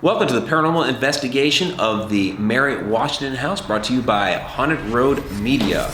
Welcome to the paranormal investigation of the Mary Washington house, brought to you by Haunted Road Media.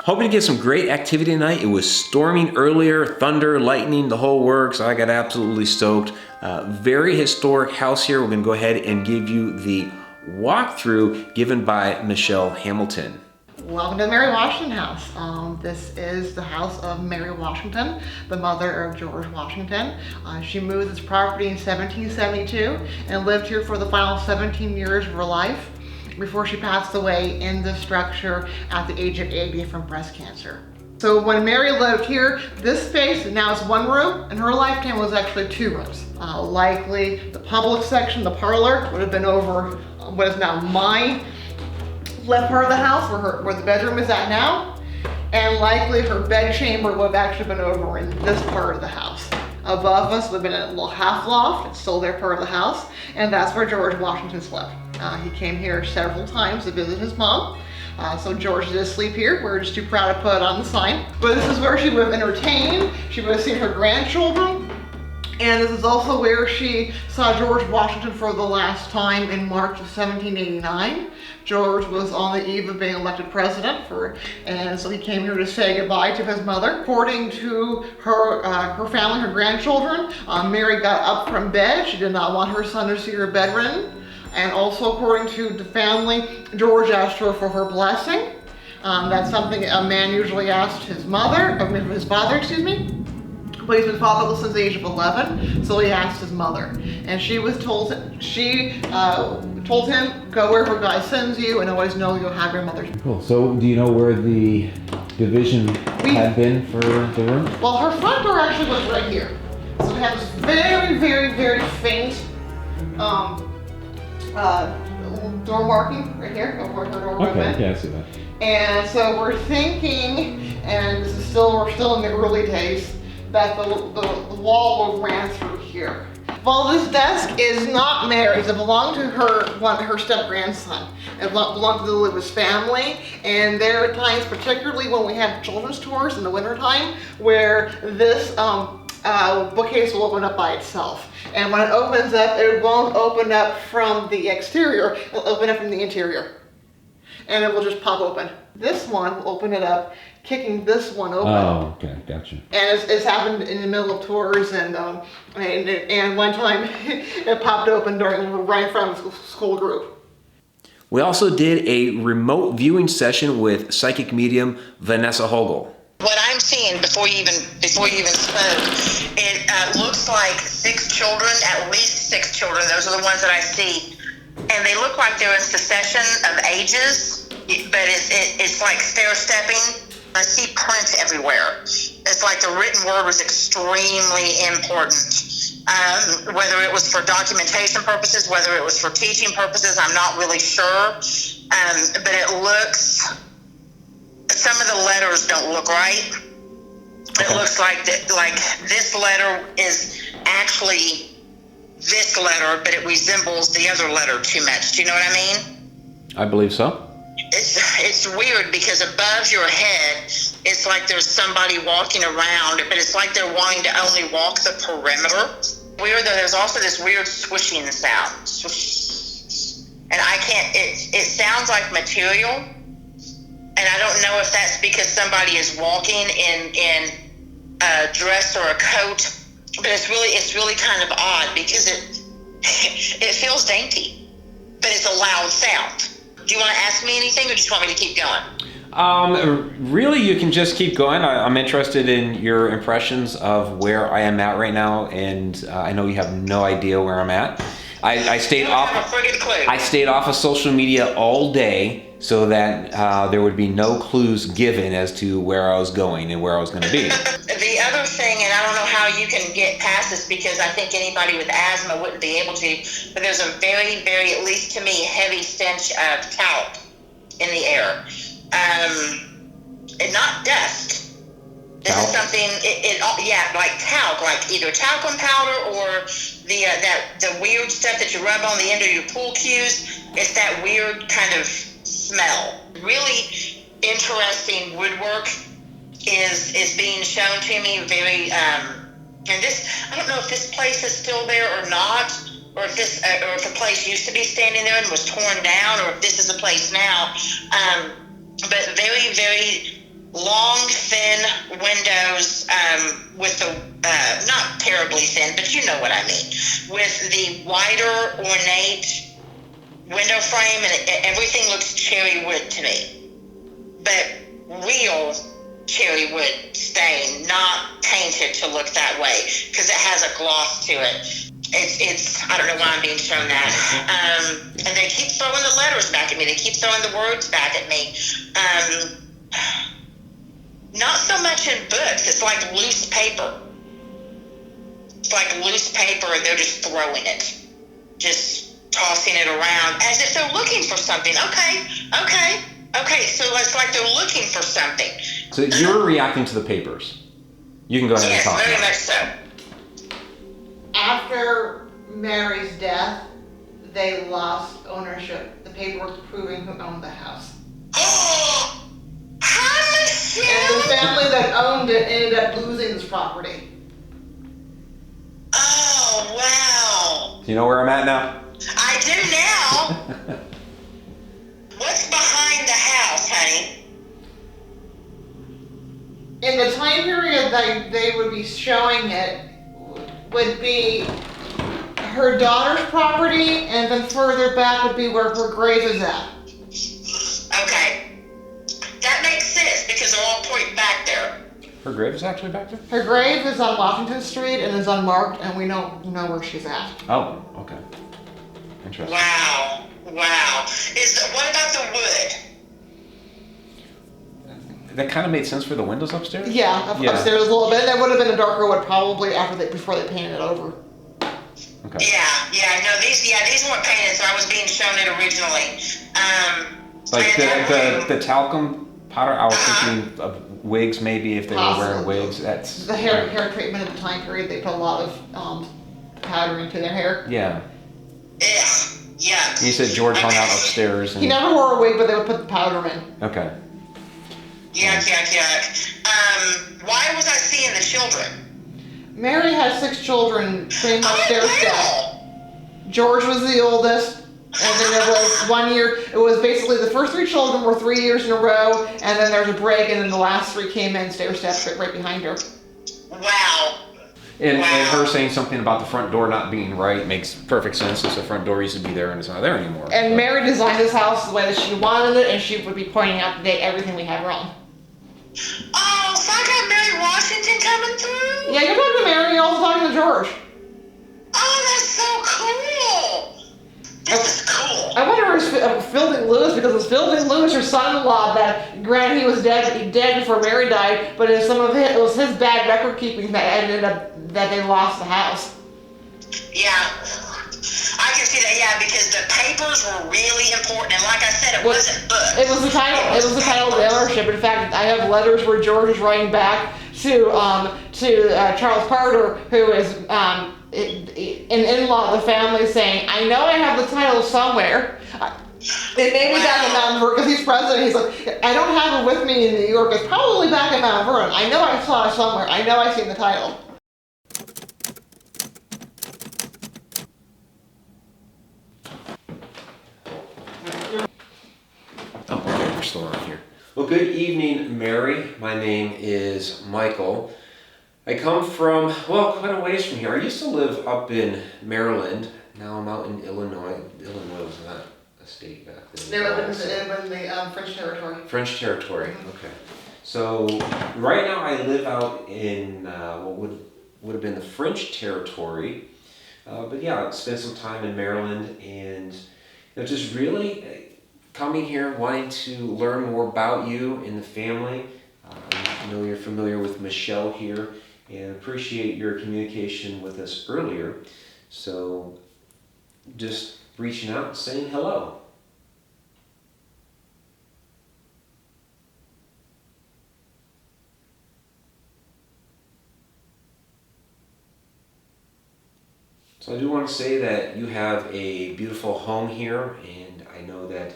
Hoping to get some great activity tonight. It was storming earlier, thunder, lightning, the whole works. I got absolutely stoked. Very historic house here. We're going to go ahead and give you the walkthrough given by Michelle Hamilton. Welcome to the Mary Washington house. This is the house of Mary Washington, the mother of George Washington. She moved this property in 1772 and lived here for the final 17 years of her life before she passed away in the structure at the age of 80 from breast cancer. So when Mary lived here, this space now is one room. In her lifetime was actually two rooms. Likely the public section, the parlor, would have been over what is now my left part of the house, where the bedroom is at now. And likely her bed chamber would have actually been over in this part of the house. Above us would have been a little half loft. It's still their part of the house. And that's where George Washington slept. He came here several times to visit his mom. So George did sleep here. We're just too proud to put it on the sign. But this is where she would have entertained. She would have seen her grandchildren. And this is also where she saw George Washington for the last time in March of 1789. George was on the eve of being elected president, and so he came here to say goodbye to his mother. According to her family, her grandchildren, Mary got up from bed. She did not want her son to see her bedridden. And also according to the family, George asked her for her blessing. That's something a man usually asked his father, excuse me. But he's been fatherless since the age of 11, so he asked his mother. And she told him, go wherever God sends you, and always know you'll have your mother's. Cool. So do you know where the division had been for the room? Well, her front door actually was right here. So it has this very, very, very faint door marking right here. Over her door. Okay, yeah, I see that. And so we're thinking, and we're still in the early days, that the wall will ran through here. Well, this desk is not Mary's. It belonged to her step-grandson. It belonged to the Lewis family. And there are times, particularly when we have children's tours in the wintertime, where this bookcase will open up by itself. And when it opens up, it won't open up from the exterior. It'll open up from the interior. And it will just pop open. This one will open it up, kicking this one open. Oh, okay, gotcha. And it's happened in the middle of tours, and one time it popped open right in front of the school group. We also did a remote viewing session with psychic medium Vanessa Hogle. What I'm seeing before you even spoke, it looks like 6 children, at least 6 children. Those are the ones that I see. And they look like they're in succession of ages, but it's like stair-stepping. I see prints everywhere. It's like the written word was extremely important. Whether it was for documentation purposes, whether it was for teaching purposes, I'm not really sure. But it looks, some of the letters don't look right. It looks like this letter is actually this letter, but it resembles the other letter too much. Do you know what I mean? I believe so. It's weird because above your head, it's like there's somebody walking around, but it's like they're wanting to only walk the perimeter. Weird though, there's also this weird swishing sound. And I can't, it sounds like material. And I don't know if that's because somebody is walking in a dress or a coat. But it's really kind of odd because it feels dainty, but it's a loud sound. Do you want to ask me anything, or do you just want me to keep going? Really, you can just keep going. I'm interested in your impressions of where I am at right now, and I know you have no idea where I'm at. I stayed off of social media all day. so that there would be no clues given as to where I was going and where I was going to be. The other thing, and I don't know how you can get past this because I think anybody with asthma wouldn't be able to, but there's a very, very, at least to me, heavy stench of talc in the air. And not dust. This Talc? is something, like talc, like either talcum powder or the weird stuff that you rub on the end of your pool cues. It's that weird kind of smell. Really interesting woodwork is being shown to me. Very, and this, I don't know if this place is still there or not, or if the place used to be standing there and was torn down, or if this is the place now. But very, very long, thin windows with the, not terribly thin, but you know what I mean, with the wider, ornate window frame, and everything looks cherry wood to me. But real cherry wood stain, not painted to look that way, because it has a gloss to it. It's I don't know why I'm being shown that. And they keep throwing the letters back at me. They keep throwing the words back at me. Not so much in books. It's like loose paper. It's like loose paper, and they're just throwing it. Just tossing it around as if they're looking for something. Okay. So it's like they're looking for something. So you're reacting to the papers. You can go ahead and talk. Yes, very now. much so. After Mary's death, they lost ownership. The paperwork proving who owned the house. And the family that owned it ended up losing this property. Oh, wow. Do you know where I'm at now? I do now. What's behind the house, honey? In the time period that they would be showing it would be her daughter's property, and then further back would be where her grave is at. Okay. That makes sense because they're all pointing back there. Her grave is actually back there? Her grave is on Washington Street and is unmarked, and we don't know where she's at. Oh, okay. Interesting. Wow. What about the wood? That kind of made sense for the windows upstairs? Yeah, upstairs a little bit. That would have been a darker wood probably before they painted it over. Okay. These weren't painted, so I was being shown it originally. Like the talcum powder, I was thinking of wigs maybe if they were wearing wigs. That's the hair treatment at the time period. They put a lot of powder into their hair. Yeah. Yeah. You said George hung out upstairs. And... He never wore a wig, but they would put the powder in. Okay. Yuck. Why was I seeing the children? Mary had 6 children, pretty much stair step. Wow. George was the oldest, and then there was 1 year. It was basically the first 3 children were 3 years in a row, and then there's a break, and then the last 3 came in stair step right behind her. Wow. And her saying something about the front door not being right makes perfect sense, since the front door used to be there and it's not there anymore. And Mary designed this house the way that she wanted it, and she would be pointing out everything we had wrong. Oh, so I got Mary Washington coming through? Yeah, you're talking to Mary, you're also talking to George. Oh, that's so cool. This is cool. I wonder if it's Fielding Lewis, because it's Fielding Lewis, her son-in-law, that granted he was dead before Mary died, but it was his bad record keeping that ended up that they lost the house. Yeah, I can see that. Yeah, because the papers were really important, and like I said, it wasn't books. It was the title. It was the title of the ownership. In fact, I have letters where George is writing back to Charles Carter, who is an in-law of the family, saying, "I know I have the title somewhere. It may be back in Mount Vernon," because he's president. He's like, "I don't have it with me in New York. It's probably back in Mount Vernon. I know I saw it somewhere. I know I've seen the title." Oh, okay, we're still on here. Well, good evening, Mary. My name is Michael. I come from, quite a ways from here. I used to live up in Maryland. Now I'm out in Illinois. Illinois was not a state back then. They live in the French territory. French territory, okay. So right now I live out in what would have been the French territory. But yeah, I spent some time in Maryland, and just really coming here, wanting to learn more about you and the family. I know you're familiar with Michelle here and appreciate your communication with us earlier. So just reaching out and saying hello. So I do want to say that you have a beautiful home here, and I know that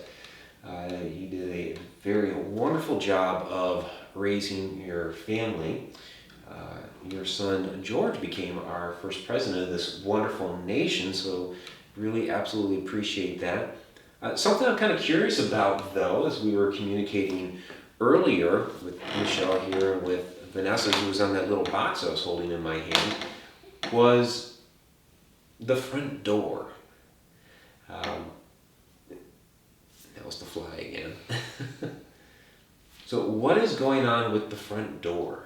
you did a very wonderful job of raising your family. Your son George became our first president of this wonderful nation, so really absolutely appreciate that. Something I'm kind of curious about, though, as we were communicating earlier with Michelle here and with Vanessa, who was on that little box I was holding in my hand, was the front door. That was the fly again. So what is going on with the front door?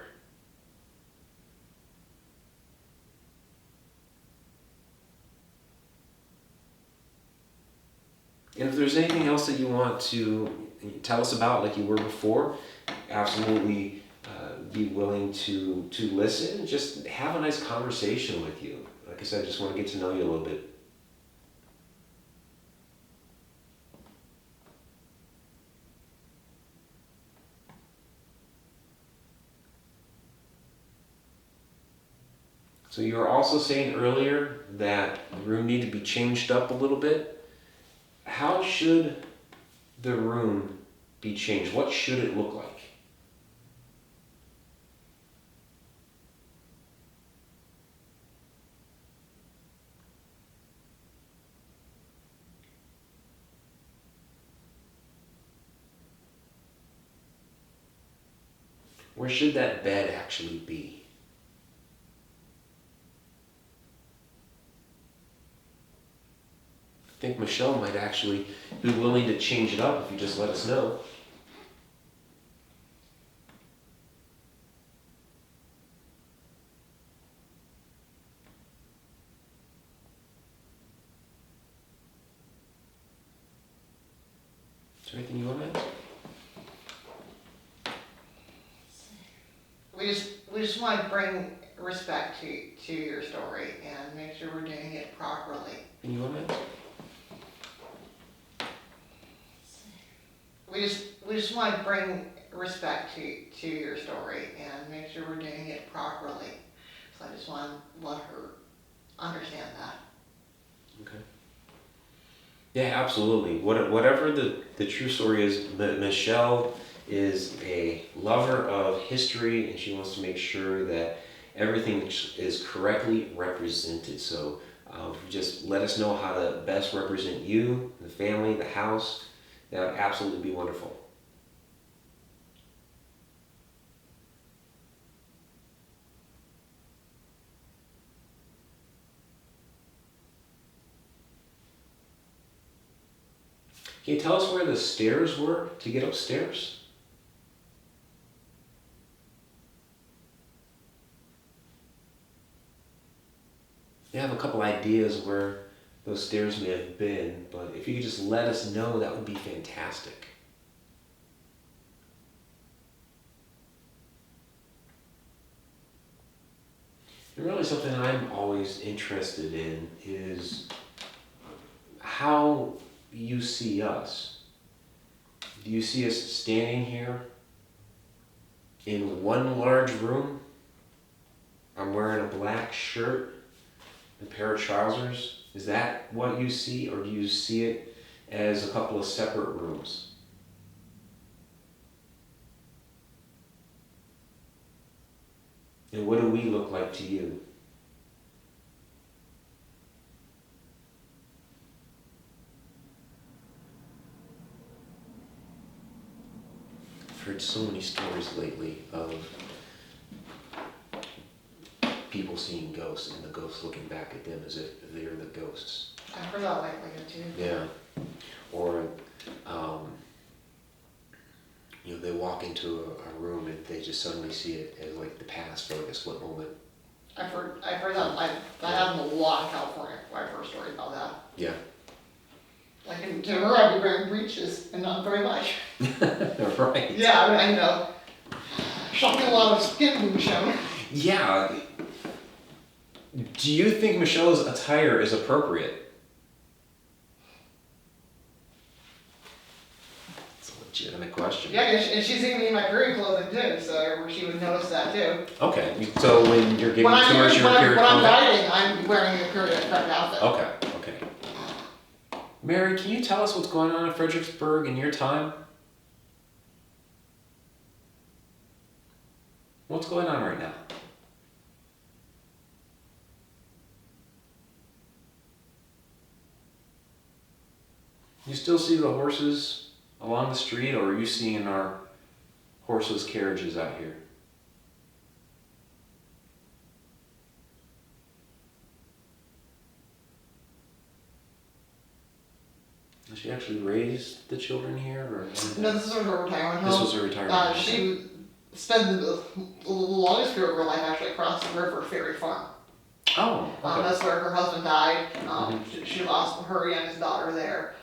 And if there's anything else that you want to tell us about like you were before, absolutely be willing to listen and just have a nice conversation with you. Like I said, I just want to get to know you a little bit. So you were also saying earlier that the room needed to be changed up a little bit. How should the room be changed? What should it look like? Where should that bed actually be? I think Michelle might actually be willing to change it up if you just let us know. Is there anything you want to add? We just want to bring respect to your story and make sure we're doing it properly. And you want to add? We just want to bring respect to your story and make sure we're doing it properly. So I just want to let her understand that. Okay. Yeah, absolutely. Whatever the true story is, Michelle is a lover of history, and she wants to make sure that everything is correctly represented. So just let us know how to best represent you, the family, the house. That would absolutely be wonderful. Can you tell us where the stairs were to get upstairs? I have a couple ideas where those stairs may have been, but if you could just let us know, that would be fantastic. And really something I'm always interested in is how you see us. Do you see us standing here in one large room? I'm wearing a black shirt, a pair of trousers. Is that what you see, or do you see it as a couple of separate rooms? And what do we look like to you? I've heard so many stories lately of people seeing ghosts and the ghosts looking back at them as if they're the ghosts. I've heard that lately too. Yeah. Or, they walk into a room and they just suddenly see it as like the past for like a split moment. I've heard that. That happened a lot in California. My first story about that. Yeah. Like to her, I'd be wearing breeches and not very much. Right. Yeah, I know. Shocking a lot of skin being shown. Yeah. Do you think Michelle's attire is appropriate? It's a legitimate question. Yeah, and she's even in my period clothing too, so she would notice that too. Okay, so when you're giving When I'm, tours, your period when I'm clothing? guiding, I'm wearing a period correct outfit. Okay. Mary, can you tell us what's going on in Fredericksburg in your time? What's going on right now? You still see the horses along the street, or are you seeing our horseless carriages out here? Did she actually raise the children here, or? No, this is her retirement home. This was her retirement home. She spent the longest period of her life actually across the river at Ferry Farm. Oh, okay. That's where her husband died. She lost her youngest daughter there,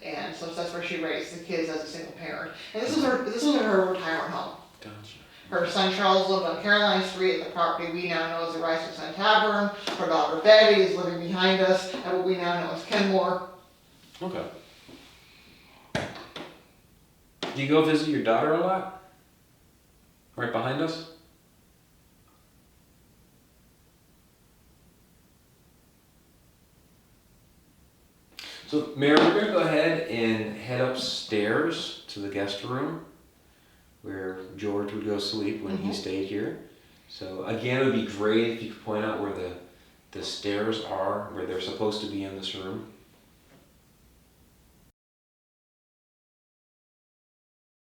and so that's where she raised the kids as a single parent. And this was her retirement home. Gotcha. Her son Charles lived on Caroline Street at the property we now know as the Rice Sun Tavern. Her daughter Betty is living behind us at what we now know as Kenmore. Okay. Do you go visit your daughter a lot? Right behind us? So, Mary, we're going to go ahead and head upstairs to the guest room where George would go sleep when he stayed here. So, again, it would be great if you could point out where the stairs are, where they're supposed to be in this room.